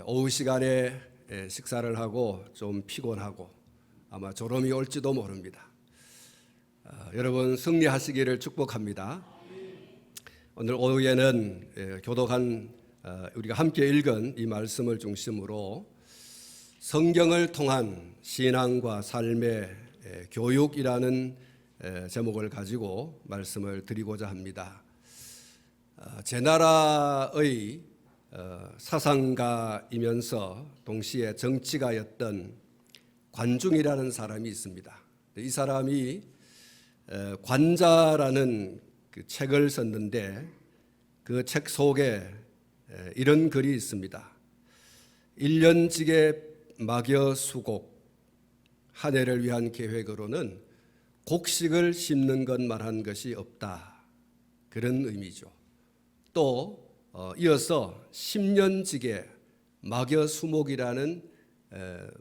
오후 시간에 식사를 하고 좀 피곤하고 아마 졸음이 올지도 모릅니다. 여러분 승리하시기를 축복합니다. 오늘 오후에는 교독한 우리가 함께 읽은 이 말씀을 중심으로 성경을 통한 신앙과 삶의 교육이라는 제목을 가지고 말씀을 드리고자 합니다. 제 나라의 사상가이면서 동시에 정치가였던 관중이라는 사람이 있습니다. 이 사람이 관자라는 그 책을 썼는데 그 책 속에 이런 글이 있습니다. 1년직의 막여 수곡, 한 해를 위한 계획으로는 곡식을 심는 것만 한 것이 없다. 그런 의미죠. 또 이어서 10년직의 막여수목이라는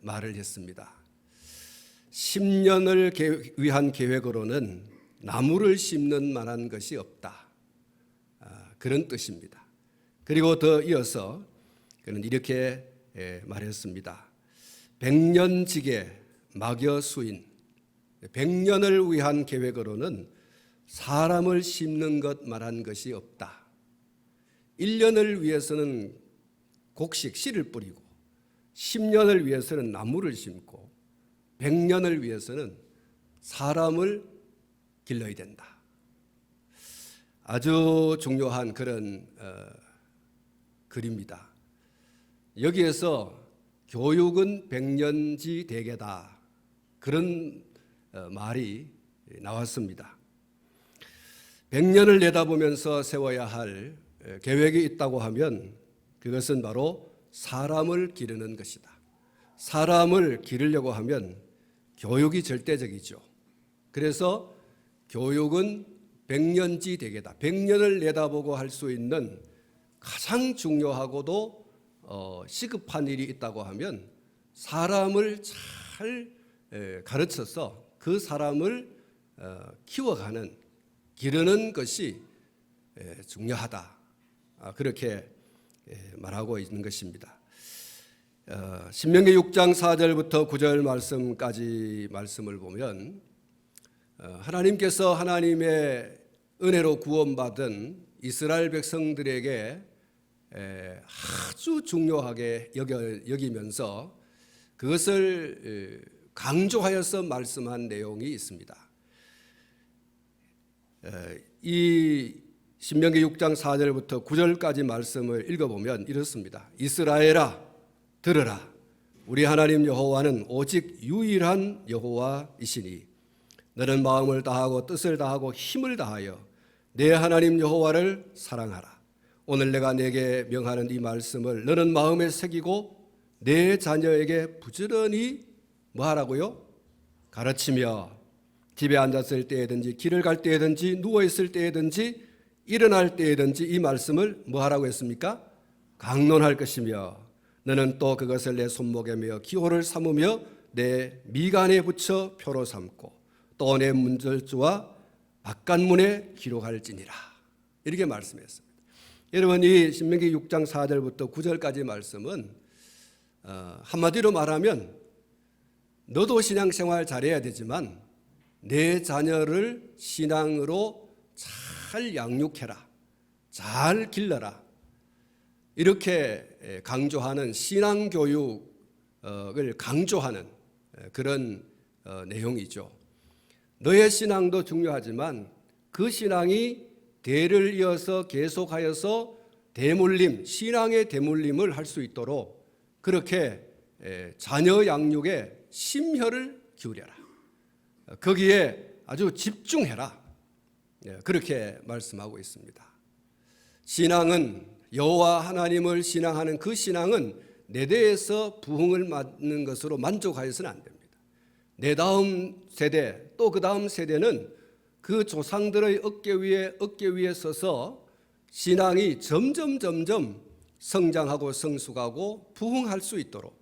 말을 했습니다. 10년을 위한 계획으로는 나무를 심는 만한 것이 없다. 그런 뜻입니다. 그리고 더 이어서 그는 이렇게 말했습니다. 100년직의 막여수인, 100년을 위한 계획으로는 사람을 심는 것만한 것이 없다. 1년을 위해서는 곡식, 씨를 뿌리고 10년을 위해서는 나무를 심고 100년을 위해서는 사람을 길러야 된다. 아주 중요한 그런 글입니다. 여기에서 교육은 100년지 대계다. 그런 말이 나왔습니다. 100년을 내다보면서 세워야 할 계획이 있다고 하면 그것은 바로 사람을 기르는 것이다. 사람을 기르려고 하면 교육이 절대적이죠. 그래서 교육은 100년지 대계다. 100년을 내다보고 할 수 있는 가장 중요하고도 시급한 일이 있다고 하면 사람을 잘 가르쳐서 그 사람을 키워가는, 기르는 것이 중요하다. 그렇게 말하고 있는 것입니다. 신명기 6장 4절부터 9절 말씀까지 말씀을 보면 하나님께서 하나님의 은혜로 구원받은 이스라엘 백성들에게 아주 중요하게 여기면서 그것을 강조하여서 말씀한 내용이 있습니다. 이 신명기 6장 4절부터 9절까지 말씀을 읽어보면 이렇습니다. 이스라엘아 들으라. 우리 하나님 여호와는 오직 유일한 여호와이시니 너는 마음을 다하고 뜻을 다하고 힘을 다하여 내 하나님 여호와를 사랑하라. 오늘 내가 내게 명하는 이 말씀을 너는 마음에 새기고 내 자녀에게 부지런히 뭐하라고요? 가르치며 집에 앉았을 때에든지 길을 갈 때에든지 누워있을 때에든지 일어날 때에든지 이 말씀을 뭐하라고 했습니까? 강론할 것이며 너는 또 그것을 내 손목에 메어 기호를 삼으며 내 미간에 붙여 표로 삼고 또 내 문절주와 바깥문에 기록할지니라. 이렇게 말씀했습니다. 여러분 이 신명기 6장 4절부터 9절까지 말씀은 한마디로 말하면 너도 신앙생활 잘해야 되지만 내 자녀를 신앙으로 잘 양육해라. 잘 길러라. 이렇게 강조하는 신앙교육을 강조하는 그런 내용이죠. 너의 신앙도 중요하지만 그 신앙이 대를 이어서 계속하여서 대물림, 신앙의 대물림을 할 수 있도록 그렇게 자녀 양육에 심혈을 기울여라. 거기에 아주 집중해라. 그렇게 말씀하고 있습니다. 신앙은 여호와 하나님을 신앙하는 그 신앙은 내 대에서 부흥을 받는 것으로 만족하여서는 안 됩니다. 내 다음 세대 또 그 다음 세대는 그 조상들의 어깨 위에 서서 신앙이 점점 성장하고 성숙하고 부흥할 수 있도록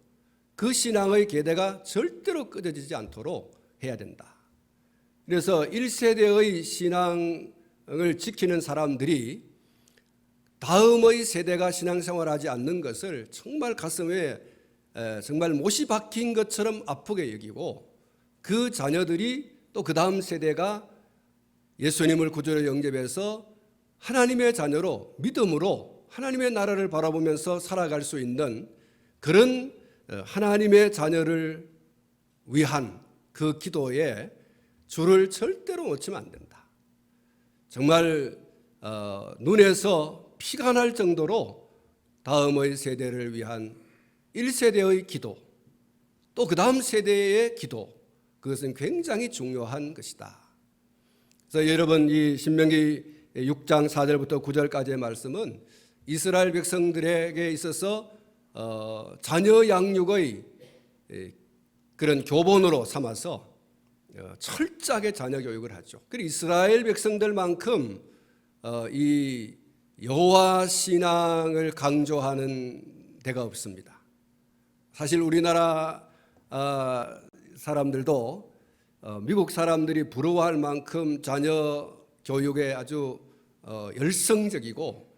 그 신앙의 계대가 절대로 끊어지지 않도록 해야 된다. 그래서 1세대의 신앙을 지키는 사람들이 다음의 세대가 신앙생활하지 않는 것을 정말 가슴에 정말 못이 박힌 것처럼 아프게 여기고, 그 자녀들이 또 그 다음 세대가 예수님을 구주로 영접해서 하나님의 자녀로 믿음으로 하나님의 나라를 바라보면서 살아갈 수 있는 그런 하나님의 자녀를 위한 그 기도에 줄을 절대로 놓치면 안 된다. 정말 눈에서 피가 날 정도로 다음의 세대를 위한 1세대의 기도, 또 그 다음 세대의 기도, 그것은 굉장히 중요한 것이다. 그래서 여러분, 이 신명기 6장 4절부터 9절까지의 말씀은 이스라엘 백성들에게 있어서 자녀 양육의 그런 교본으로 삼아서 철저하게 자녀 교육을 하죠. 그리고 이스라엘 백성들만큼 이 여호와 신앙을 강조하는 데가 없습니다. 사실 우리나라 사람들도 미국 사람들이 부러워할 만큼 자녀 교육에 아주 열성적이고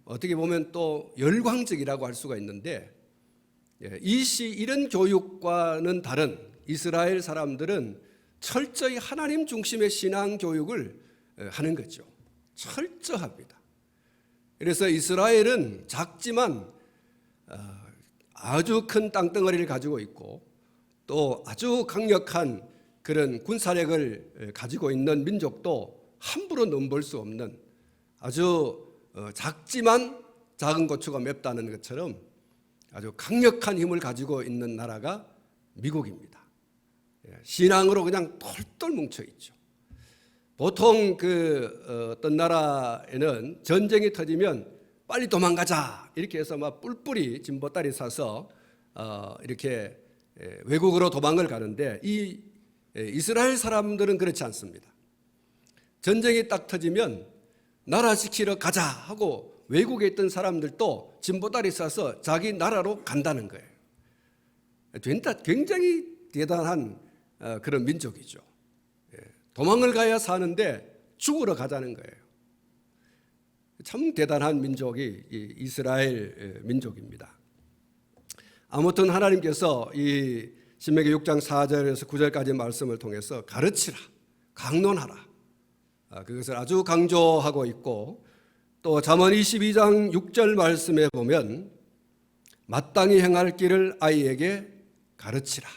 어떻게 보면 또 열광적이라고 할 수가 있는데, 이런 교육과는 다른 이스라엘 사람들은 철저히 하나님 중심의 신앙 교육을 하는 거죠. 철저합니다. 그래서 이스라엘은 작지만 아주 큰 땅덩어리를 가지고 있고 또 아주 강력한 그런 군사력을 가지고 있는 민족도 함부로 넘볼 수 없는, 아주 작지만 작은 고추가 맵다는 것처럼 아주 강력한 힘을 가지고 있는 나라가 미국입니다. 신앙으로 그냥 똘똘 뭉쳐 있죠. 보통 어떤 나라에는 전쟁이 터지면 빨리 도망가자 이렇게 해서 막 뿔뿔이 진보다리 사서 이렇게 외국으로 도망을 가는데, 이 이스라엘 사람들은 그렇지 않습니다. 전쟁이 딱 터지면 나라 지키러 가자 하고 외국에 있던 사람들도 진보다리 싸서 자기 나라로 간다는 거예요. 굉장히 대단한 그런 민족이죠. 도망을 가야 사는데 죽으러 가자는 거예요. 참 대단한 민족이 이 이스라엘 민족입니다. 아무튼 하나님께서 이 신명기 6장 4절에서 9절까지 말씀을 통해서 가르치라, 강론하라, 그것을 아주 강조하고 있고, 또 잠언 22장 6절 말씀에 보면 마땅히 행할 길을 아이에게 가르치라,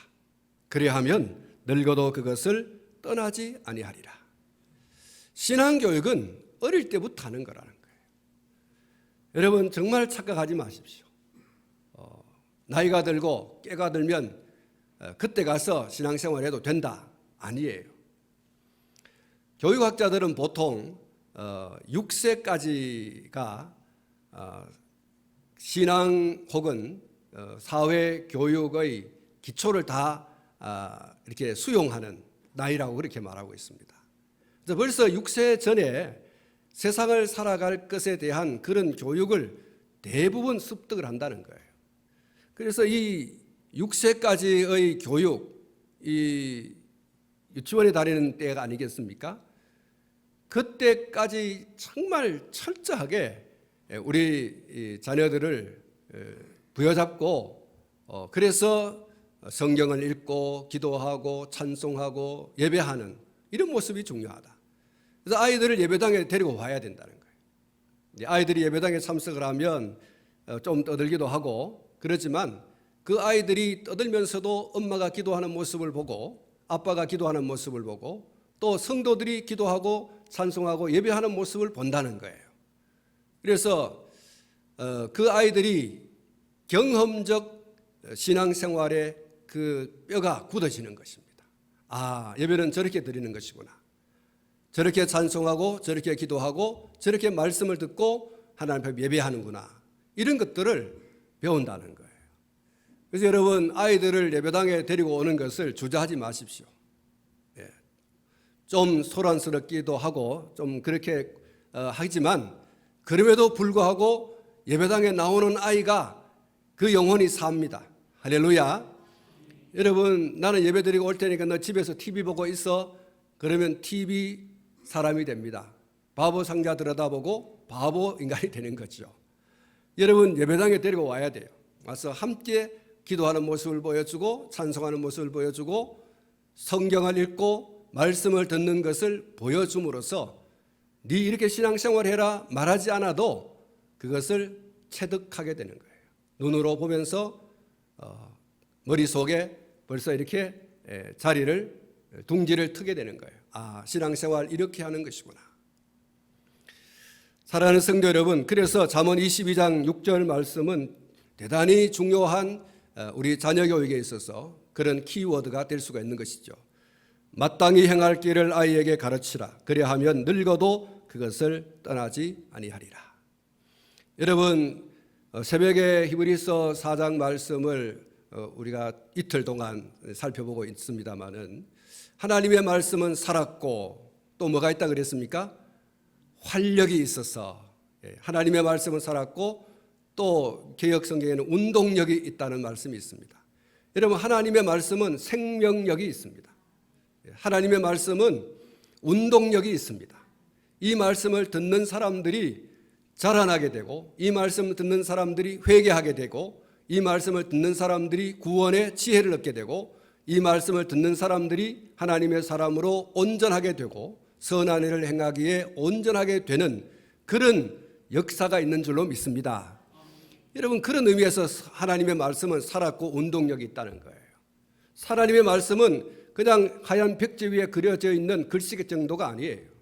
그리하면 늙어도 그것을 떠나지 아니하리라. 신앙교육은 어릴 때부터 하는 거라는 거예요. 여러분, 정말 착각하지 마십시오. 나이가 들고 깨가 들면 그때 가서 신앙생활 해도 된다, 아니에요. 교육학자들은 보통 6세까지가 신앙 혹은 사회 교육의 기초를 다 이렇게 수용하는 나이라고 그렇게 말하고 있습니다. 그래서 벌써 6세 전에 세상을 살아갈 것에 대한 그런 교육을 대부분 습득을 한다는 거예요. 그래서 이 6세까지의 교육, 이 유치원에 다니는 때가 아니겠습니까? 그때까지 정말 철저하게 우리 자녀들을 부여잡고 그래서 성경을 읽고 기도하고 찬송하고 예배하는 이런 모습이 중요하다. 그래서 아이들을 예배당에 데리고 와야 된다는 거예요. 아이들이 예배당에 참석을 하면 좀 떠들기도 하고 그렇지만, 그 아이들이 떠들면서도 엄마가 기도하는 모습을 보고 아빠가 기도하는 모습을 보고 또 성도들이 기도하고 찬송하고 예배하는 모습을 본다는 거예요. 그래서 그 아이들이 경험적 신앙생활에 그 뼈가 굳어지는 것입니다. 아, 예배는 저렇게 드리는 것이구나. 저렇게 찬송하고 저렇게 기도하고 저렇게 말씀을 듣고 하나님 앞에 예배하는구나. 이런 것들을 배운다는 거예요. 그래서 여러분, 아이들을 예배당에 데리고 오는 것을 주저하지 마십시오. 좀 소란스럽기도 하고 좀 그렇게 하지만 그럼에도 불구하고 예배당에 나오는 아이가 그 영혼이 삽니다. 할렐루야. 여러분, 나는 예배 드리고 올 테니까 너 집에서 TV 보고 있어. 그러면 TV 사람이 됩니다. 바보 상자 들여다보고 바보 인간이 되는 거죠. 여러분 예배당에 데리고 와야 돼요. 와서 함께 기도하는 모습을 보여주고 찬송하는 모습을 보여주고 성경을 읽고 말씀을 듣는 것을 보여줌으로써 네 이렇게 신앙생활 해라 말하지 않아도 그것을 체득하게 되는 거예요. 눈으로 보면서 머릿속에 벌써 이렇게 둥지를 트게 되는 거예요. 아, 신앙생활 이렇게 하는 것이구나. 사랑하는 성도 여러분, 그래서 잠언 22장 6절 말씀은 대단히 중요한 우리 자녀교육에 있어서 그런 키워드가 될 수가 있는 것이죠. 마땅히 행할 길을 아이에게 가르치라. 그리하면 늙어도 그것을 떠나지 아니하리라. 여러분 새벽에 히브리서 4장 말씀을 우리가 이틀 동안 살펴보고 있습니다마는 하나님의 말씀은 살았고 또 뭐가 있다 그랬습니까? 활력이 있어서 하나님의 말씀은 살았고 또 개역성경에는 운동력이 있다는 말씀이 있습니다. 여러분 하나님의 말씀은 생명력이 있습니다. 하나님의 말씀은 운동력이 있습니다. 이 말씀을 듣는 사람들이 자라나게 되고 이 말씀을 듣는 사람들이 회개하게 되고 이 말씀을 듣는 사람들이 구원의 지혜를 얻게 되고 이 말씀을 듣는 사람들이 하나님의 사람으로 온전하게 되고 선한 일을 행하기에 온전하게 되는 그런 역사가 있는 줄로 믿습니다. 여러분 그런 의미에서 하나님의 말씀은 살았고 운동력이 있다는 거예요. 하나님의 말씀은 그냥 하얀 벽지 위에 그려져 있는 글씨 정도가 아니에요.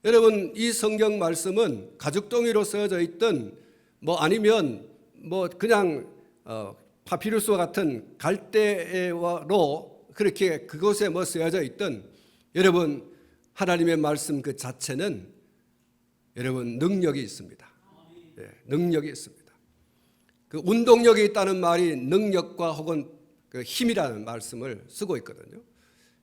여러분 이 성경 말씀은 가죽종이로 쓰여져 있던 아니면 그냥 파피루스와 같은 갈대로 그렇게 그곳에 쓰여져 있던 여러분 하나님의 말씀 그 자체는 여러분 능력이 있습니다. 능력이 있습니다. 그 운동력이 있다는 말이 능력과 혹은 그 힘이라는 말씀을 쓰고 있거든요.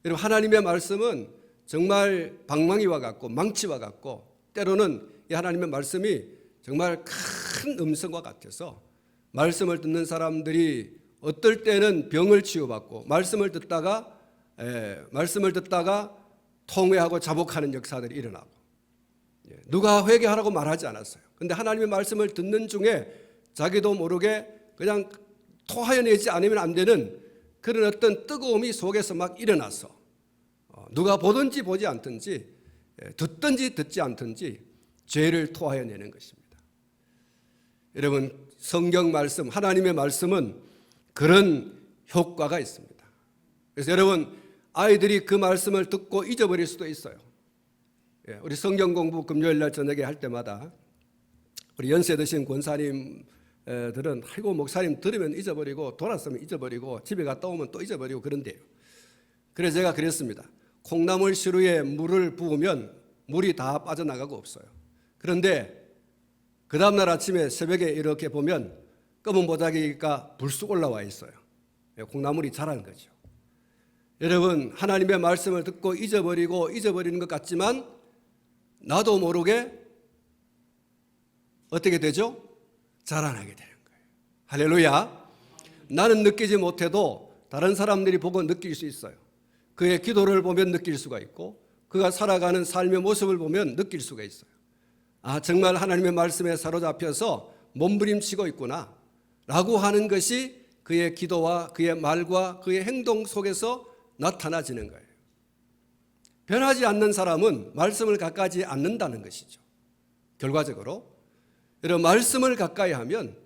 여러분 하나님의 말씀은 정말 방망이와 같고 망치와 같고 때로는 이 하나님의 말씀이 정말 큰 음성과 같아서 말씀을 듣는 사람들이 어떨 때는 병을 치유받고 말씀을 듣다가 통회하고 자복하는 역사들이 일어나고 누가 회개하라고 말하지 않았어요. 그런데 하나님의 말씀을 듣는 중에 자기도 모르게 그냥 토하여내지 않으면 안 되는 그런 어떤 뜨거움이 속에서 막 일어나서 누가 보든지 보지 않든지 듣든지 듣지 않든지 죄를 토하여내는 것입니다. 여러분 성경 말씀 하나님의 말씀은 그런 효과가 있습니다. 그래서 여러분 아이들이 그 말씀을 듣고 잊어버릴 수도 있어요. 우리 성경 공부 금요일 날 저녁에 할 때마다 우리 연세 드신 권사님들은 아이고 목사님 들으면 잊어버리고 돌았으면 잊어버리고 집에 갔다 오면 또 잊어버리고 그런데요. 그래서 제가 그랬습니다. 콩나물 시루에 물을 부으면 물이 다 빠져나가고 없어요. 그런데 그 다음날 아침에 새벽에 이렇게 보면 검은 보자기가 불쑥 올라와 있어요. 콩나물이 자라는 거죠. 여러분 하나님의 말씀을 듣고 잊어버리는 것 같지만 나도 모르게 어떻게 되죠? 자라나게 되는 거예요. 할렐루야. 나는 느끼지 못해도 다른 사람들이 보고 느낄 수 있어요. 그의 기도를 보면 느낄 수가 있고 그가 살아가는 삶의 모습을 보면 느낄 수가 있어요. 아 정말 하나님의 말씀에 사로잡혀서 몸부림치고 있구나 라고 하는 것이 그의 기도와 그의 말과 그의 행동 속에서 나타나지는 거예요. 변하지 않는 사람은 말씀을 가까이 않는다는 것이죠. 결과적으로 여러분 말씀을 가까이 하면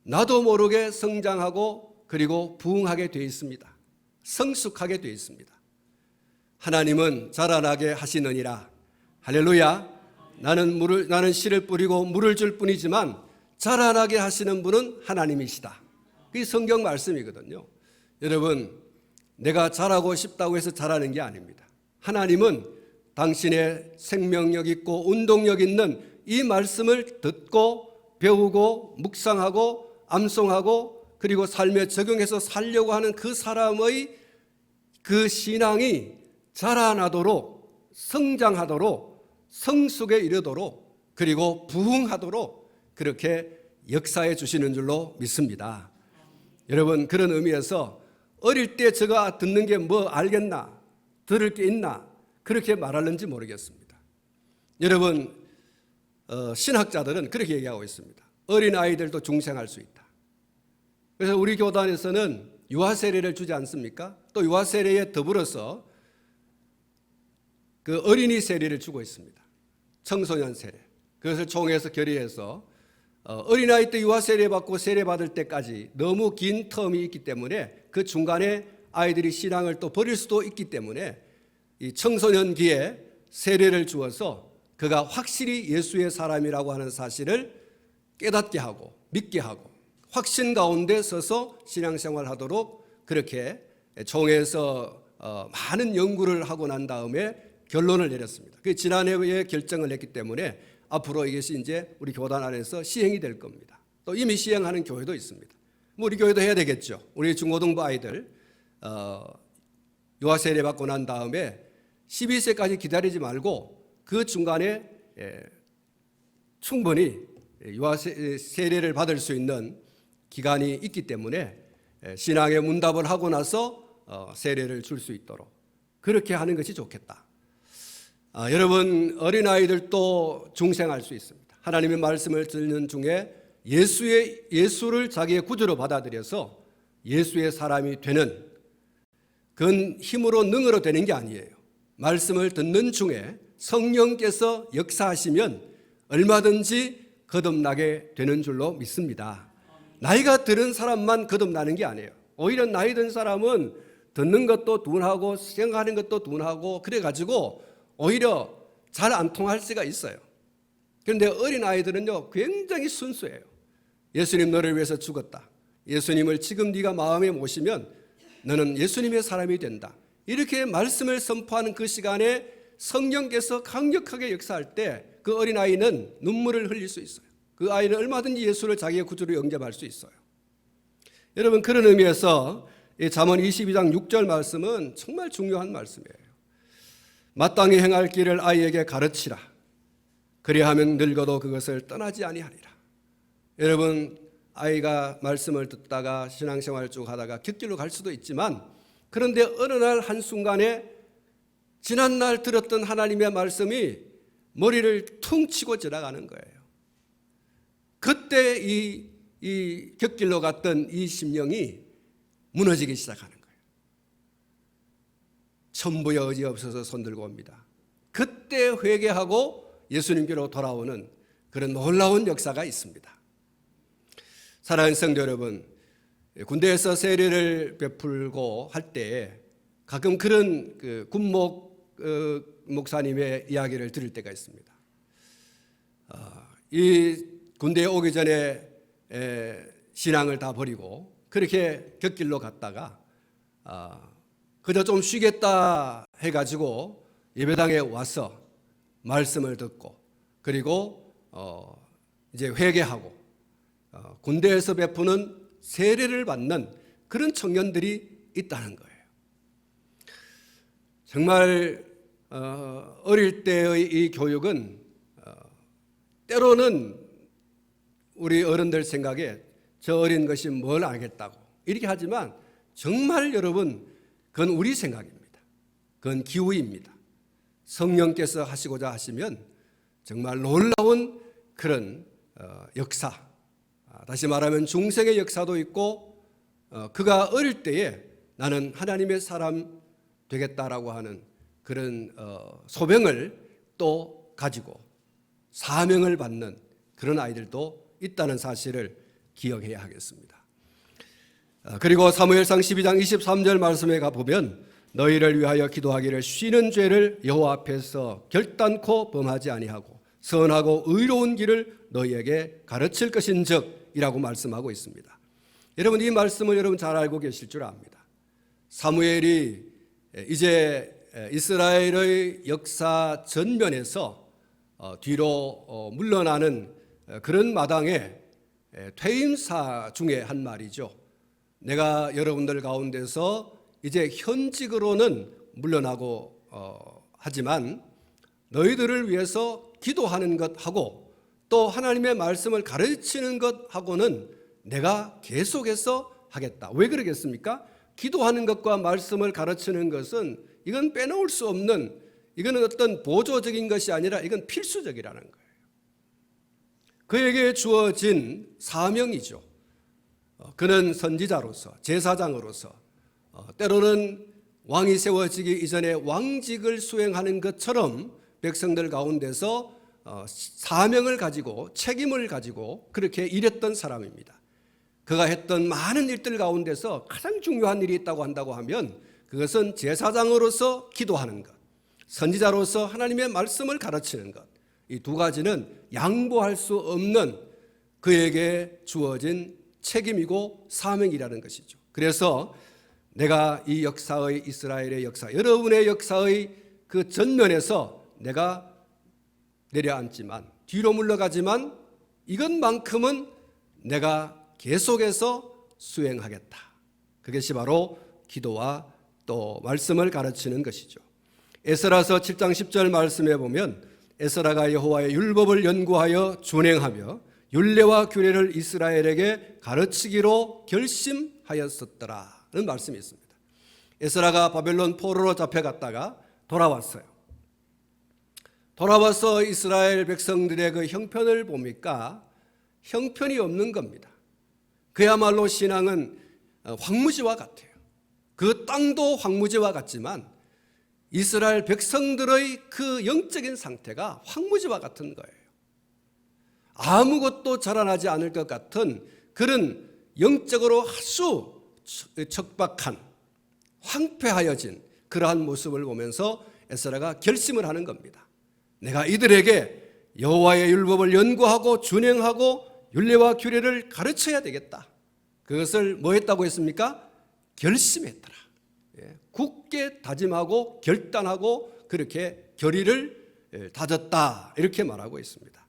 나도 모르게 성장하고 그리고 부흥하게 되어 있습니다. 성숙하게 되어 있습니다. 하나님은 자라나게 하시느니라. 할렐루야. 나는 씨를 뿌리고 물을 줄 뿐이지만 자라나게 하시는 분은 하나님이시다. 그게 성경 말씀이거든요. 여러분 내가 자라고 싶다고 해서 자라는 게 아닙니다. 하나님은 당신의 생명력 있고 운동력 있는 이 말씀을 듣고 배우고 묵상하고 암송하고 그리고 삶에 적용해서 살려고 하는 그 사람의 그 신앙이 자라나도록 성장하도록 성숙에 이르도록 그리고 부흥하도록 그렇게 역사해 주시는 줄로 믿습니다. 여러분 그런 의미에서 어릴 때 제가 듣는 게 뭐 알겠나 들을 게 있나 그렇게 말하는지 모르겠습니다. 여러분, 신학자들은 그렇게 얘기하고 있습니다. 어린 아이들도 중생할 수 있다. 그래서 우리 교단에서는 유아 세례를 주지 않습니까? 또 유아 세례에 더불어서 그 어린이 세례를 주고 있습니다. 청소년 세례. 그것을 총회에서 결의해서 어린아이 때 유아 세례 받고 세례 받을 때까지 너무 긴 텀이 있기 때문에 그 중간에 아이들이 신앙을 또 버릴 수도 있기 때문에 이 청소년기에 세례를 주어서 그가 확실히 예수의 사람이라고 하는 사실을 깨닫게 하고 믿게 하고 확신 가운데 서서 신앙생활 하도록 그렇게 총회에서 많은 연구를 하고 난 다음에 결론을 내렸습니다. 그 지난해에 결정을 했기 때문에 앞으로 이것이 이제 우리 교단 안에서 시행이 될 겁니다. 또 이미 시행하는 교회도 있습니다. 뭐 우리 교회도 해야 되겠죠. 우리 중고등부 아이들 유아 세례 받고 난 다음에 12세까지 기다리지 말고 그 중간에 충분히 유아 세례를 받을 수 있는 기간이 있기 때문에 신앙의 문답을 하고 나서 세례를 줄 수 있도록 그렇게 하는 것이 좋겠다. 여러분, 어린아이들도 중생할 수 있습니다. 하나님의 말씀을 듣는 중에 예수를 자기의 구주로 받아들여서 예수의 사람이 되는, 그건 힘으로 능으로 되는 게 아니에요. 말씀을 듣는 중에 성령께서 역사하시면 얼마든지 거듭나게 되는 줄로 믿습니다. 나이가 들은 사람만 거듭나는 게 아니에요. 오히려 나이 든 사람은 듣는 것도 둔하고 생각하는 것도 둔하고 그래가지고 오히려 잘 안 통할 수가 있어요. 그런데 어린아이들은요 굉장히 순수해요. 예수님 너를 위해서 죽었다. 예수님을 지금 네가 마음에 모시면 너는 예수님의 사람이 된다. 이렇게 말씀을 선포하는 그 시간에 성령께서 강력하게 역사할 때 그 어린아이는 눈물을 흘릴 수 있어요. 그 아이는 얼마든지 예수를 자기의 구주로 영접할 수 있어요. 여러분, 그런 의미에서 이 잠언 22장 6절 말씀은 정말 중요한 말씀이에요. 마땅히 행할 길을 아이에게 가르치라. 그리하면 늙어도 그것을 떠나지 아니하리라. 여러분, 아이가 말씀을 듣다가 신앙생활을 쭉 하다가 곁길로 갈 수도 있지만, 그런데 어느 날 한순간에 지난날 들었던 하나님의 말씀이 머리를 퉁 치고 지나가는 거예요. 그때 이 곁길로 갔던 이 심령이 무너지기 시작하는 거예요. 천부의 의지 없어서 손들고 옵니다. 그때 회개하고 예수님께로 돌아오는 그런 놀라운 역사가 있습니다. 사랑하는 성도 여러분, 군대에서 세례를 베풀고 할 때 가끔 그런 군목 목사님의 이야기를 들을 때가 있습니다. 이 군대에 오기 전에 신앙을 다 버리고 그렇게 곁길로 갔다가 그저 좀 쉬겠다 해가지고 예배당에 와서 말씀을 듣고 그리고 이제 회개하고 군대에서 베푸는 세례를 받는 그런 청년들이 있다는 거예요. 정말 어릴 때의 이 교육은 때로는 우리 어른들 생각에 저 어린 것이 뭘 알겠다고 이렇게 하지만 정말 여러분 그건 우리 생각입니다. 그건 기우입니다. 성령께서 하시고자 하시면 정말 놀라운 그런 역사, 다시 말하면 중생의 역사도 있고 그가 어릴 때에 나는 하나님의 사람 되겠다라고 하는 그런 소명을 또 가지고 사명을 받는 그런 아이들도 있다는 사실을 기억해야 하겠습니다. 그리고 사무엘상 12장 23절 말씀에 가보면 너희를 위하여 기도하기를 쉬는 죄를 여호와 앞에서 결단코 범하지 아니하고 선하고 의로운 길을 너희에게 가르칠 것인즉 이라고 말씀하고 있습니다. 여러분, 이 말씀을 여러분 잘 알고 계실 줄 압니다. 사무엘이 이제 이스라엘의 역사 전면에서 뒤로 물러나는 그런 마당에 퇴임사 중에 한 말이죠. 내가 여러분들 가운데서 이제 현직으로는 물러나고 하지만 너희들을 위해서 기도하는 것하고 또 하나님의 말씀을 가르치는 것하고는 내가 계속해서 하겠다. 왜 그러겠습니까? 기도하는 것과 말씀을 가르치는 것은 이건 빼놓을 수 없는 이거는 어떤 보조적인 것이 아니라 이건 필수적이라는 거예요. 그에게 주어진 사명이죠. 그는 선지자로서, 제사장으로서, 때로는 왕이 세워지기 이전에 왕직을 수행하는 것처럼 백성들 가운데서 사명을 가지고 책임을 가지고 그렇게 일했던 사람입니다. 그가 했던 많은 일들 가운데서 가장 중요한 일이 있다고 한다고 하면 그것은 제사장으로서 기도하는 것, 선지자로서 하나님의 말씀을 가르치는 것, 이 두 가지는 양보할 수 없는 그에게 주어진 책임이고 사명이라는 것이죠. 그래서 내가 이 역사의, 이스라엘의 역사, 여러분의 역사의 그 전면에서 내가 내려앉지만, 뒤로 물러가지만 이것만큼은 내가 계속해서 수행하겠다. 그것이 바로 기도와 또 말씀을 가르치는 것이죠. 에스라서 7장 10절 말씀에 보면 에스라가 여호와의 율법을 연구하여 준행하며 율례와 규례를 이스라엘에게 가르치기로 결심하였었더라는 말씀이 있습니다. 에스라가 바벨론 포로로 잡혀갔다가 돌아왔어요. 돌아와서 이스라엘 백성들의 그 형편을 보니까 형편이 없는 겁니다. 그야말로 신앙은 황무지와 같아요. 그 땅도 황무지와 같지만 이스라엘 백성들의 그 영적인 상태가 황무지와 같은 거예요. 아무것도 자라나지 않을 것 같은 그런 영적으로 아주 척박한, 황폐하여진 그러한 모습을 보면서 에스라가 결심을 하는 겁니다. 내가 이들에게 여호와의 율법을 연구하고 준행하고 율례와 규례를 가르쳐야 되겠다. 그것을 뭐 했다고 했습니까? 결심했더라. 굳게 다짐하고 결단하고 그렇게 결의를 다졌다. 이렇게 말하고 있습니다.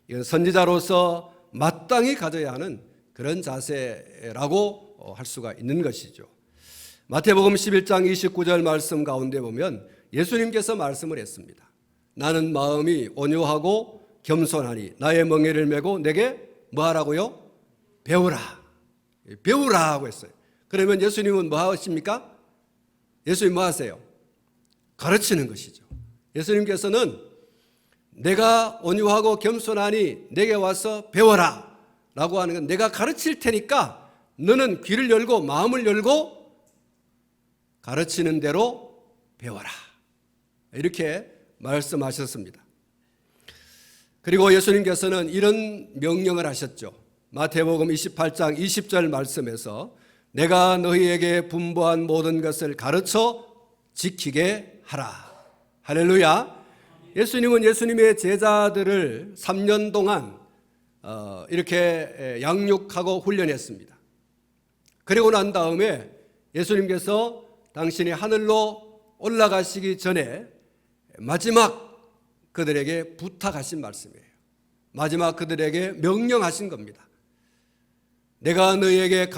이건 선지자로서 마땅히 가져야 하는 그런 자세라고 할 수가 있는 것이죠. 마태복음 11장 29절 말씀 가운데 보면 예수님께서 말씀을 했습니다. 나는 마음이 온유하고 겸손하니 나의 멍에를 메고 내게 뭐 하라고요? 배우라. 배우라 하고 했어요. 그러면 예수님은 뭐 하십니까? 예수님 뭐 하세요? 가르치는 것이죠. 예수님께서는 내가 온유하고 겸손하니 내게 와서 배워라 라고 하는 건 내가 가르칠 테니까 너는 귀를 열고 마음을 열고 가르치는 대로 배워라. 이렇게 말씀하셨습니다. 그리고 예수님께서는 이런 명령을 하셨죠. 마태복음 28장 20절 말씀에서 내가 너희에게 분부한 모든 것을 가르쳐 지키게 하라. 할렐루야. 예수님은 예수님의 제자들을 3년 동안 이렇게 양육하고 훈련했습니다. 그리고 난 다음에 예수님께서 당신이 하늘로 올라가시기 전에 마지막 그들에게 부탁하신 말씀이에요. 마지막 그들에게 명령하신 겁니다. 내가 너희에게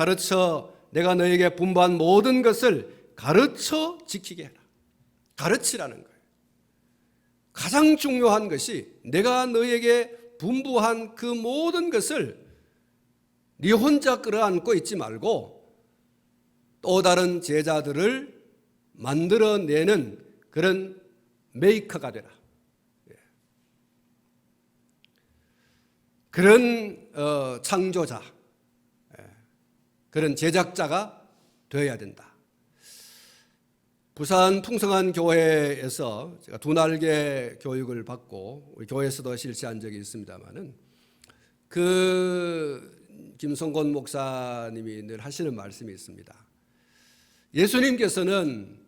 분부한 모든 것을 가르쳐 지키게 해라. 가르치라는 거예요. 가장 중요한 것이 내가 너희에게 분부한 그 모든 것을 네 혼자 끌어안고 있지 말고 또 다른 제자들을 만들어내는 그런 메이커가 되라. 그런 창조자, 그런 제작자가 되어야 된다. 부산 풍성한 교회에서 제가 두 날개 교육을 받고 우리 교회에서도 실시한 적이 있습니다만은 그 김성곤 목사님이 늘 하시는 말씀이 있습니다. 예수님께서는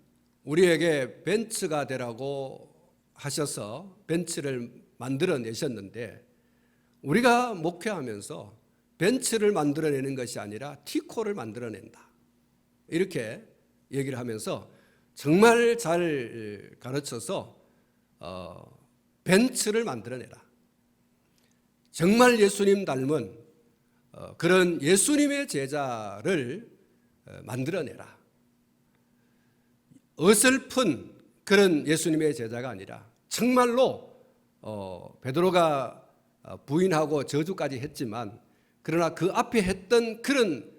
우리에게 벤츠가 되라고 하셔서 벤츠를 만들어내셨는데 우리가 목회하면서 벤츠를 만들어내는 것이 아니라 티코를 만들어낸다. 이렇게 얘기를 하면서 정말 잘 가르쳐서 벤츠를 만들어내라. 정말 예수님 닮은 그런 예수님의 제자를 만들어내라. 어설픈 그런 예수님의 제자가 아니라 정말로 베드로가 부인하고 저주까지 했지만 그러나 그 앞에 했던 그런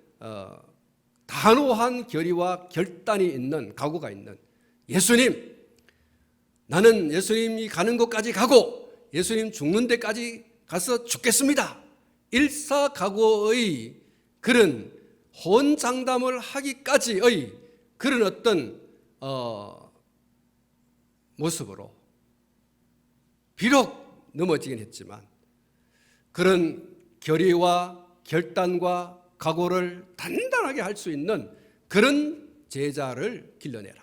단호한 결의와 결단이 있는 각오가 있는 예수님, 나는 예수님이 가는 곳까지 가고 예수님 죽는 데까지 가서 죽겠습니다. 일사각오의 그런 혼장담을 하기까지의 그런 어떤 모습으로 비록 넘어지긴 했지만 그런 결의와 결단과 각오를 단단하게 할 수 있는 그런 제자를 길러내라.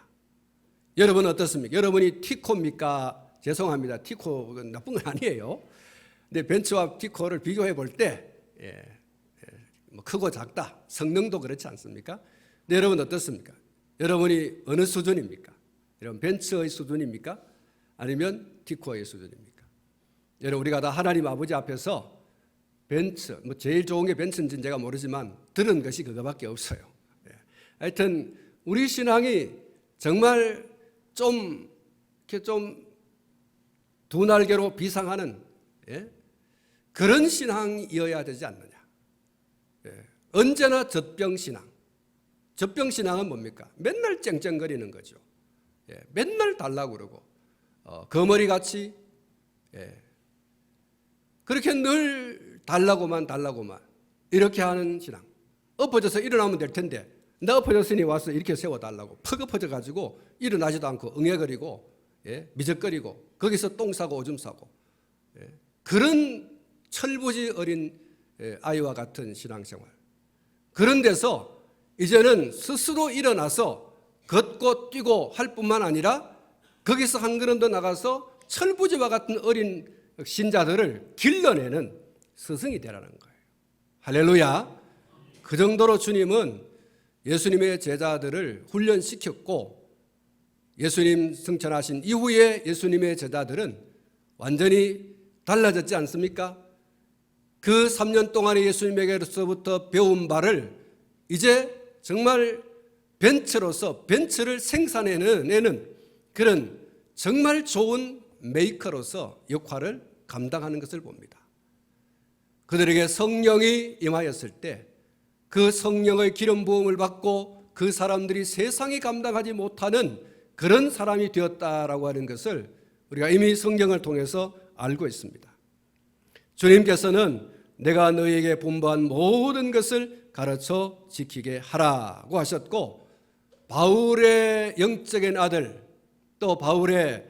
여러분 어떻습니까? 여러분이 티코입니까? 죄송합니다. 티코는 나쁜 건 아니에요. 근데 벤츠와 티코를 비교해 볼 때 뭐 크고 작다. 성능도 그렇지 않습니까? 근데 여러분 어떻습니까? 여러분이 어느 수준입니까? 여러분 벤츠의 수준입니까? 아니면 티코의 수준입니까? 여러분 우리가 다 하나님 아버지 앞에서 벤츠, 뭐 제일 좋은 게 벤츠인지는 제가 모르지만 들은 것이 그거밖에 없어요. 하여튼 우리 신앙이 정말 좀 이렇게 좀 두 날개로 비상하는 그런 신앙이어야 되지 않느냐. 언제나 젖병신앙. 젖병신앙은 뭡니까? 맨날 쨍쨍거리는 거죠. 맨날 달라고 그러고 거머리같이 그렇게 늘 달라고만 이렇게 하는 신앙. 엎어져서 일어나면 될 텐데 나 엎어졌으니 와서 이렇게 세워달라고 퍽 엎어져가지고 일어나지도 않고 응애거리고 미적거리고 거기서 똥 싸고 오줌 싸고 그런 철부지 어린 아이와 같은 신앙생활. 그런 데서 이제는 스스로 일어나서 걷고 뛰고 할 뿐만 아니라 거기서 한 걸음 더 나가서 철부지와 같은 어린 신자들을 길러내는 스승이 되라는 거예요. 할렐루야. 그 정도로 주님은 예수님의 제자들을 훈련시켰고 예수님 승천하신 이후에 예수님의 제자들은 완전히 달라졌지 않습니까? 그 3년 동안에 예수님에게로부터 배운 바를 이제 정말 벤츠로서 벤츠를 생산해내는 그런 정말 좋은 메이커로서 역할을 감당하는 것을 봅니다. 그들에게 성령이 임하였을 때 그 성령의 기름 부음을 받고 그 사람들이 세상이 감당하지 못하는 그런 사람이 되었다라고 하는 것을 우리가 이미 성경을 통해서 알고 있습니다. 주님께서는 내가 너희에게 분부한 모든 것을 가르쳐 지키게 하라고 하셨고 바울의 영적인 아들 또 바울의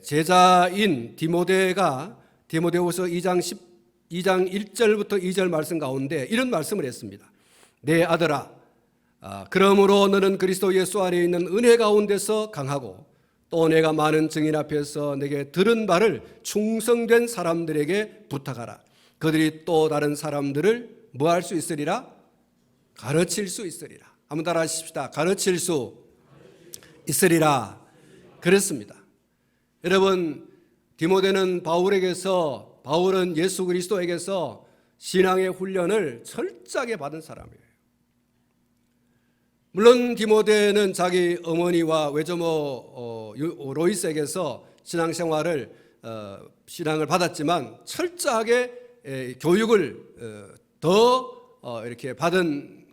제자인 디모데가 디모데후서 2장 1절부터 2절 말씀 가운데 이런 말씀을 했습니다. 내 아들아, 그러므로 너는 그리스도 예수 안에 있는 은혜 가운데서 강하고 또 내가 많은 증인 앞에서 내게 들은 바를 충성된 사람들에게 부탁하라. 그들이 또 다른 사람들을 뭐 할 수 있으리라? 가르칠 수 있으리라. 한번 따라 하십시다. 가르칠 수 있으리라. 그랬습니다. 여러분, 디모데는 바울은 예수 그리스도에게서 신앙의 훈련을 철저하게 받은 사람이에요. 물론 디모데는 자기 어머니와 외조모 로이스에게서 신앙을 받았지만 철저하게 교육을 더 이렇게 받은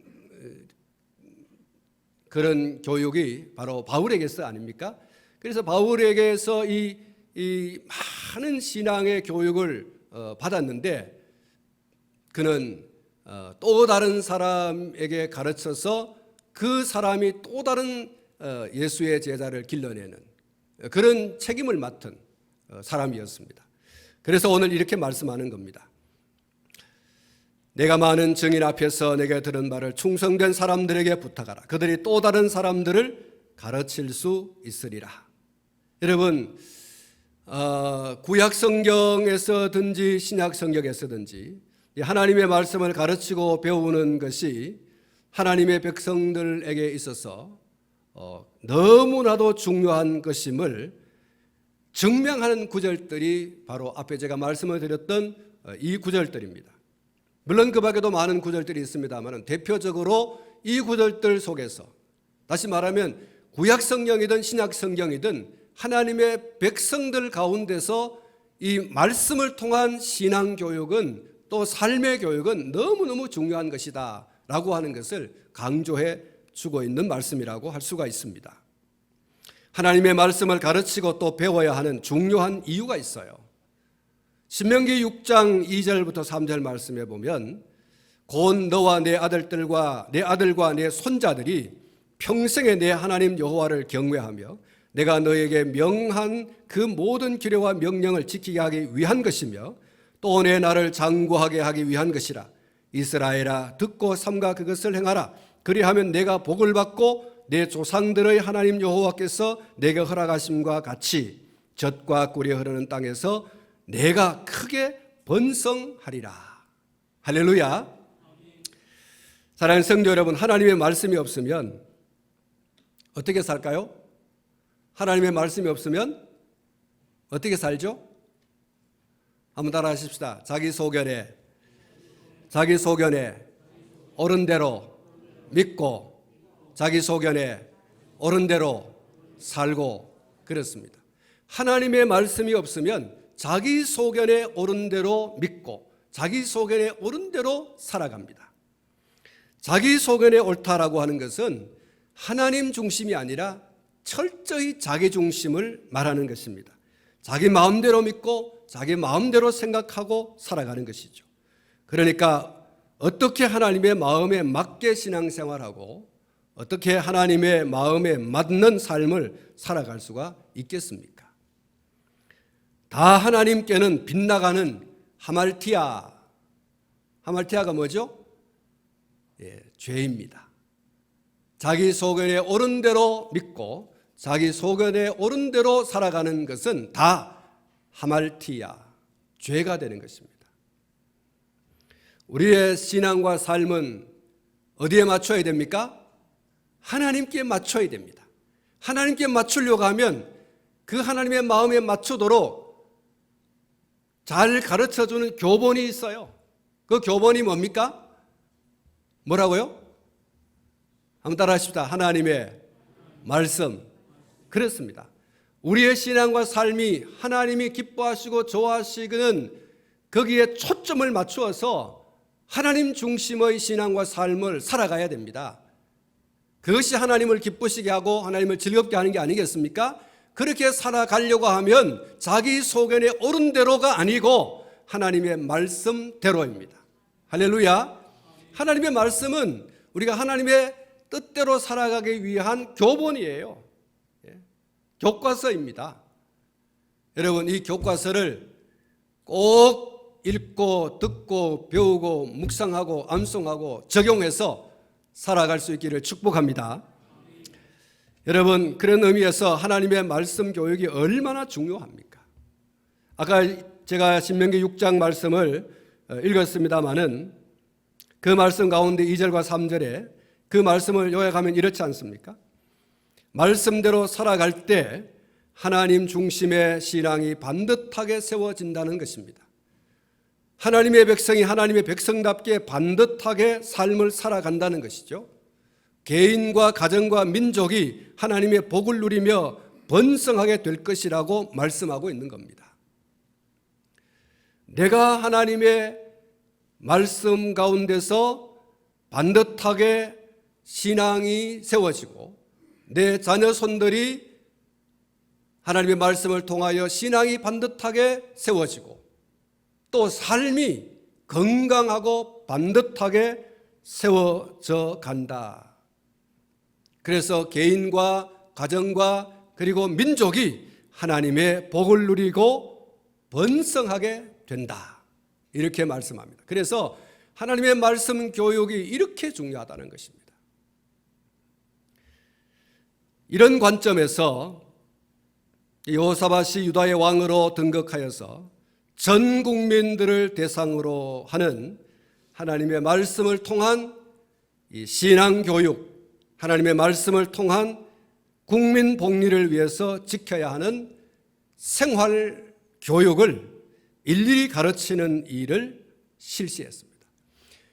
그런 교육이 바로 바울에게서 아닙니까? 그래서 바울에게서 이 많은 신앙의 교육을 받았는데 그는 또 다른 사람에게 가르쳐서 그 사람이 또 다른 예수의 제자를 길러내는 그런 책임을 맡은 사람이었습니다. 그래서 오늘 이렇게 말씀하는 겁니다. 내가 많은 증인 앞에서 내게 들은 말을 충성된 사람들에게 부탁하라. 그들이 또 다른 사람들을 가르칠 수 있으리라. 여러분, 구약 성경에서든지 신약 성경에서든지 하나님의 말씀을 가르치고 배우는 것이 하나님의 백성들에게 있어서 너무나도 중요한 것임을 증명하는 구절들이 바로 앞에 제가 말씀을 드렸던 이 구절들입니다. 물론 그 밖에도 많은 구절들이 있습니다만 대표적으로 이 구절들 속에서 다시 말하면 구약 성경이든 신약 성경이든 하나님의 백성들 가운데서 이 말씀을 통한 신앙 교육은 또 삶의 교육은 너무너무 중요한 것이다 라고 하는 것을 강조해 주고 있는 말씀이라고 할 수가 있습니다. 하나님의 말씀을 가르치고 또 배워야 하는 중요한 이유가 있어요. 신명기 6장 2절부터 3절 말씀에 보면 곧 너와 내 아들과 내 손자들이 평생에 내 하나님 여호와를 경외하며 내가 너에게 명한 그 모든 규례와 명령을 지키게 하기 위한 것이며 또 내 나를 장구하게 하기 위한 것이라. 이스라엘아 듣고 삼가 그것을 행하라. 그리하면 내가 복을 받고 내 조상들의 하나님 여호와께서 내게 허락하심과 같이 젖과 꿀이 흐르는 땅에서 내가 크게 번성하리라. 할렐루야. 사랑하는 성도 여러분, 하나님의 말씀이 없으면 어떻게 살까요? 하나님의 말씀이 없으면 어떻게 살죠? 한번 따라 하십시다. 자기 소견에 옳은 대로 믿고 자기 소견에 옳은 대로 살고 그렇습니다. 하나님의 말씀이 없으면 자기 소견에 옳은 대로 믿고 자기 소견에 옳은 대로 살아갑니다. 자기 소견에 옳다라고 하는 것은 하나님 중심이 아니라 철저히 자기 중심을 말하는 것입니다. 자기 마음대로 믿고 자기 마음대로 생각하고 살아가는 것이죠. 그러니까 어떻게 하나님의 마음에 맞게 신앙생활하고 어떻게 하나님의 마음에 맞는 삶을 살아갈 수가 있겠습니까? 다 하나님께는 빗나가는 하말티아가 뭐죠? 죄입니다. 자기 소견에 옳은 대로 믿고 자기 소견에 옳은 대로 살아가는 것은 다 하말티아, 죄가 되는 것입니다. 우리의 신앙과 삶은 어디에 맞춰야 됩니까? 하나님께 맞춰야 됩니다. 하나님께 맞추려고 하면 그 하나님의 마음에 맞추도록 잘 가르쳐주는 교본이 있어요. 그 교본이 뭡니까? 뭐라고요? 한번 따라 하십시다. 하나님의 말씀. 그렇습니다. 우리의 신앙과 삶이 하나님이 기뻐하시고 좋아하시는 거기에 초점을 맞추어서 하나님 중심의 신앙과 삶을 살아가야 됩니다. 그것이 하나님을 기쁘시게 하고 하나님을 즐겁게 하는 게 아니겠습니까? 그렇게 살아가려고 하면 자기 소견에 옳은 대로가 아니고 하나님의 말씀대로입니다. 할렐루야. 하나님의 말씀은 우리가 하나님의 뜻대로 살아가기 위한 교본이에요. 교과서입니다. 여러분, 이 교과서를 꼭 읽고 듣고 배우고 묵상하고 암송하고 적용해서 살아갈 수 있기를 축복합니다. 여러분, 그런 의미에서 하나님의 말씀 교육이 얼마나 중요합니까? 아까 제가 신명기 6장 말씀을 읽었습니다마는 그 말씀 가운데 2절과 3절에 그 말씀을 요약하면 이렇지 않습니까? 말씀대로 살아갈 때 하나님 중심의 신앙이 반듯하게 세워진다는 것입니다. 하나님의 백성이 하나님의 백성답게 반듯하게 삶을 살아간다는 것이죠. 개인과 가정과 민족이 하나님의 복을 누리며 번성하게 될 것이라고 말씀하고 있는 겁니다. 내가 하나님의 말씀 가운데서 반듯하게 신앙이 세워지고 내 자녀손들이 하나님의 말씀을 통하여 신앙이 반듯하게 세워지고 또 삶이 건강하고 반듯하게 세워져 간다. 그래서 개인과 가정과 그리고 민족이 하나님의 복을 누리고 번성하게 된다. 이렇게 말씀합니다. 그래서 하나님의 말씀 교육이 이렇게 중요하다는 것입니다. 이런 관점에서 여호사밧이 유다의 왕으로 등극하여서 전 국민들을 대상으로 하는 하나님의 말씀을 통한 이 신앙 교육, 하나님의 말씀을 통한 국민 복리를 위해서 지켜야 하는 생활 교육을 일일이 가르치는 일을 실시했습니다.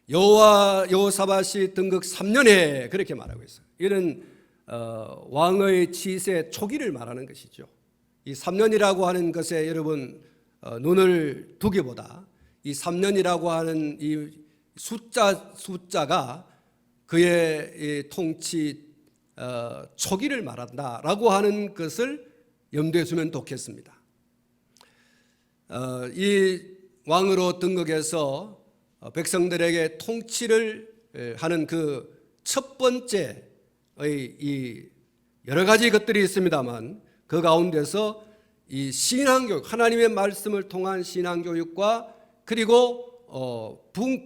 여호사밧이 등극 3년에 그렇게 말하고 있어요. 이런 왕의 치세 초기를 말하는 것이죠. 이 3년이라고 하는 것에 여러분 눈을 두기보다 이 3년이라고 하는 이 숫자가 그의 통치 초기를 말한다라고 하는 것을 염두에 두면 좋겠습니다. 이 왕으로 등극해서 백성들에게 통치를 하는 그 첫 번째의 이 여러 가지 것들이 있습니다만, 그 가운데서 이 신앙교육, 하나님의 말씀을 통한 신앙교육과 그리고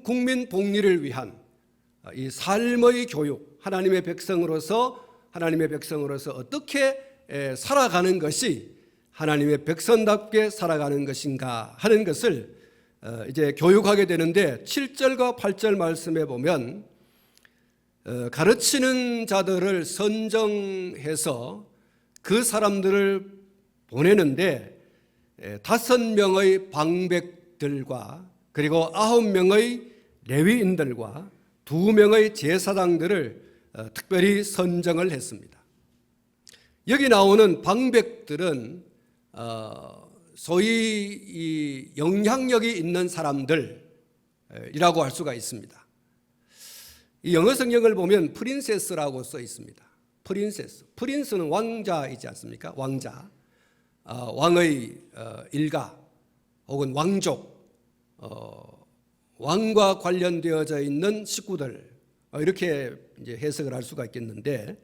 국민 복리를 위한 이 삶의 교육, 하나님의 백성으로서 어떻게 살아가는 것이 하나님의 백성답게 살아가는 것인가 하는 것을 이제 교육하게 되는데, 7절과 8절 말씀에 보면 가르치는 자들을 선정해서 그 사람들을 보내는데 5명의 방백들과 그리고 9명의 레위인들과 2명의 제사장들을 특별히 선정을 했습니다. 여기 나오는 방백들은 소위 이 영향력이 있는 사람들이라고 할 수가 있습니다. 이 영어 성경을 보면 프린세스라고 써 있습니다. 프린스는 왕자이지 않습니까? 왕자, 왕의 일가 혹은 왕족, 왕과 관련되어져 있는 식구들, 이렇게 이제 해석을 할 수가 있겠는데,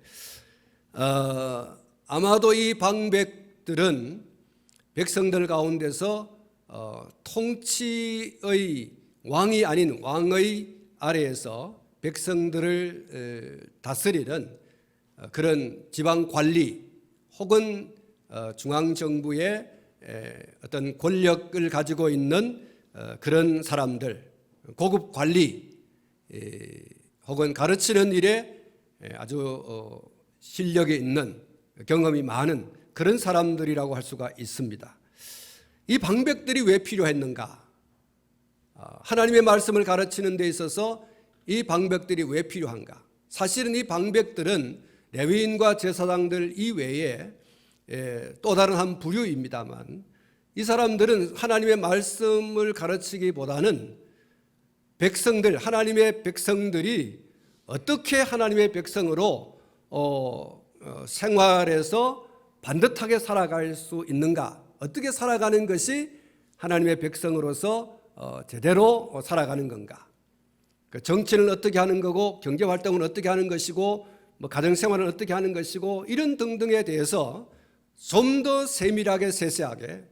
아마도 이 방백들은 백성들 가운데서 통치의 왕이 아닌 왕의 아래에서 백성들을 다스리는 그런 지방 관리 혹은 중앙정부의 어떤 권력을 가지고 있는 그런 사람들, 고급 관리 혹은 가르치는 일에 아주 실력이 있는, 경험이 많은 그런 사람들이라고 할 수가 있습니다. 이 방백들이 왜 필요했는가? 하나님의 말씀을 가르치는 데 있어서 이 방백들이 왜 필요한가? 사실은 이 방백들은 레위인과 제사장들 이외에 또 다른 한 부류입니다만, 이 사람들은 하나님의 말씀을 가르치기보다는 백성들, 하나님의 백성들이 어떻게 하나님의 백성으로 생활에서 반듯하게 살아갈 수 있는가, 어떻게 살아가는 것이 하나님의 백성으로서 제대로 살아가는 건가, 정치는 어떻게 하는 거고, 경제활동은 어떻게 하는 것이고, 가정생활은 어떻게 하는 것이고, 이런 등등에 대해서 좀 더 세밀하게 세세하게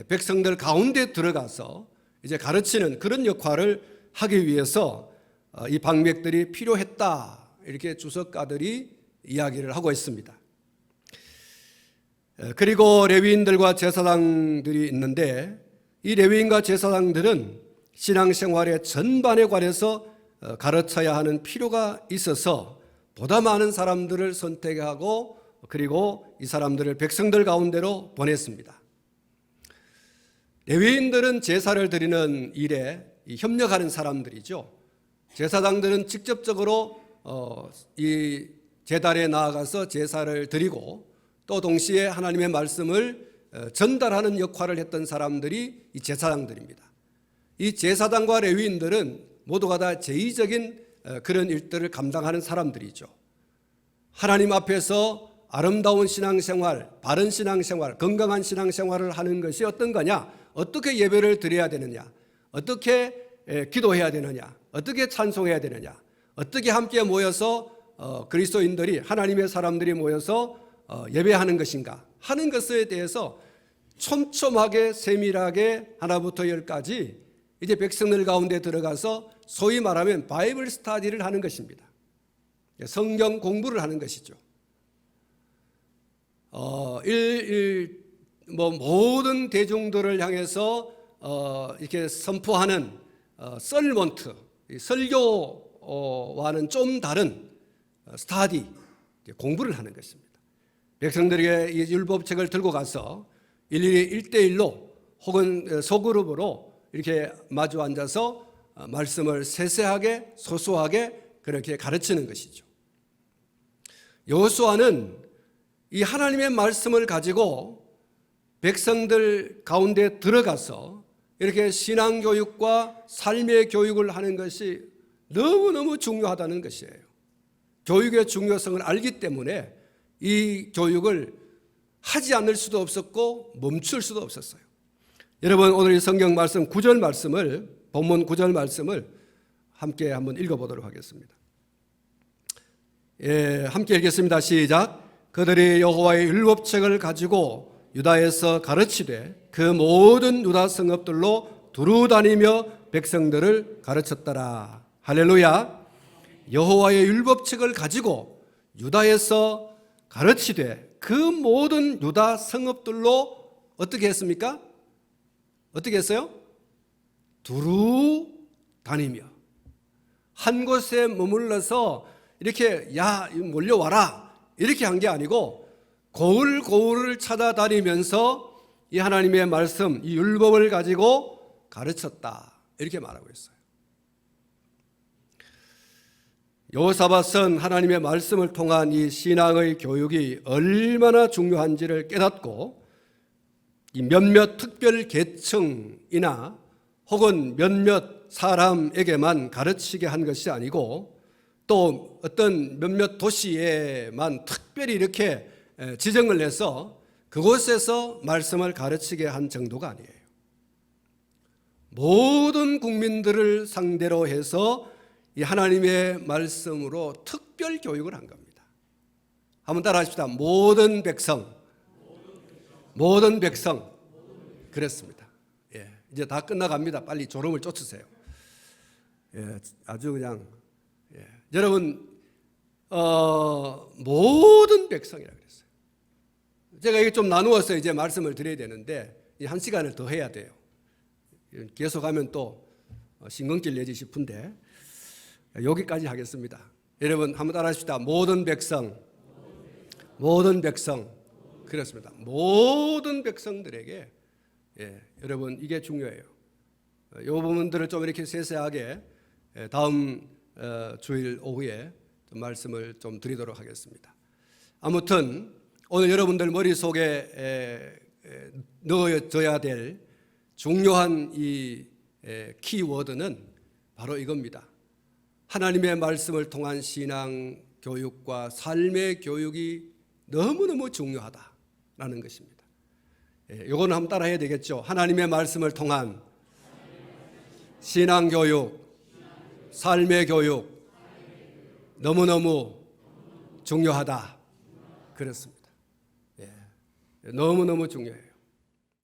백성들 가운데 들어가서 이제 가르치는 그런 역할을 하기 위해서 이 방백들이 필요했다, 이렇게 주석가들이 이야기를 하고 있습니다. 그리고 레위인들과 제사장들이 있는데, 이 레위인과 제사장들은 신앙생활의 전반에 관해서 가르쳐야 하는 필요가 있어서 보다 많은 사람들을 선택하고 그리고 이 사람들을 백성들 가운데로 보냈습니다. 레위인들은 제사를 드리는 일에 협력하는 사람들이죠. 제사장들은 직접적으로 이 제단에 나아가서 제사를 드리고 또 동시에 하나님의 말씀을 전달하는 역할을 했던 사람들이 이 제사장들입니다. 이 제사장과 레위인들은 모두가 다 제의적인 그런 일들을 감당하는 사람들이죠. 하나님 앞에서 아름다운 신앙생활, 바른 신앙생활, 건강한 신앙생활을 하는 것이 어떤 거냐, 어떻게 예배를 드려야 되느냐, 어떻게 기도해야 되느냐, 어떻게 찬송해야 되느냐, 어떻게 함께 모여서 그리스도인들이, 하나님의 사람들이 모여서 예배하는 것인가 하는 것에 대해서 촘촘하게 세밀하게 하나부터 열까지 이제 백성들 가운데 들어가서 소위 말하면 바이블 스터디를 하는 것입니다. 성경 공부를 하는 것이죠. 모든 대중들을 향해서 이렇게 선포하는 설먼트, 설교와는 좀 다른 스터디, 공부를 하는 것입니다. 백성들에게 이 율법책을 들고 가서 일일이 1대1로 혹은 소그룹으로 이렇게 마주 앉아서 말씀을 세세하게 소소하게 그렇게 가르치는 것이죠. 여호수아는 이 하나님의 말씀을 가지고 백성들 가운데 들어가서 이렇게 신앙교육과 삶의 교육을 하는 것이 너무너무 중요하다는 것이에요. 교육의 중요성을 알기 때문에 이 교육을 하지 않을 수도 없었고 멈출 수도 없었어요. 여러분, 오늘 이 성경 말씀 9절 말씀을, 본문 9절 말씀을 함께 한번 읽어보도록 하겠습니다. 함께 읽겠습니다. 시작. 그들이 여호와의 율법책을 가지고 유다에서 가르치되 그 모든 유다 성읍들로 두루 다니며 백성들을 가르쳤더라. 할렐루야. 여호와의 율법책을 가지고 유다에서 가르치되 그 모든 유다 성읍들로 어떻게 했습니까? 어떻게 했어요? 두루 다니며, 한 곳에 머물러서 이렇게 야 몰려와라 이렇게 한 게 아니고 고을 고을을 찾아다니면서 이 하나님의 말씀, 이 율법을 가지고 가르쳤다 이렇게 말하고 있어요. 여호사밧은 하나님의 말씀을 통한 이 신앙의 교육이 얼마나 중요한지를 깨닫고 이 몇몇 특별 계층이나 혹은 몇몇 사람에게만 가르치게 한 것이 아니고 또 어떤 몇몇 도시에만 특별히 이렇게 지정을 해서 그곳에서 말씀을 가르치게 한 정도가 아니에요. 모든 국민들을 상대로 해서 이 하나님의 말씀으로 특별 교육을 한 겁니다. 한번 따라 하십시다. 모든 백성. 모든 백성. 그랬습니다. 이제 다 끝나갑니다. 빨리 졸음을 쫓으세요. 아주 그냥 여러분 모든 백성이라 그랬어요. 제가 이게 좀 나누어서 이제 말씀을 드려야 되는데 한 시간을 더 해야 돼요. 계속하면 또 신경질 내지 싶은데 여기까지 하겠습니다. 여러분 한번 따라하십시다. 모든 백성, 모든 백성. 그렇습니다. 모든 백성들에게 여러분 이게 중요해요. 이 부분들을 좀 이렇게 세세하게 다음 주일 오후에 좀 말씀을 좀 드리도록 하겠습니다. 아무튼 오늘 여러분들 머릿속에 넣어져야 될 중요한 이 키워드는 바로 이겁니다. 하나님의 말씀을 통한 신앙 교육과 삶의 교육이 너무너무 중요하다라는 것입니다. 이거는 한번 따라해야 되겠죠. 하나님의 말씀을 통한 신앙 교육, 삶의 교육 너무너무 중요하다. 그렇습니다. 너무너무 중요해요.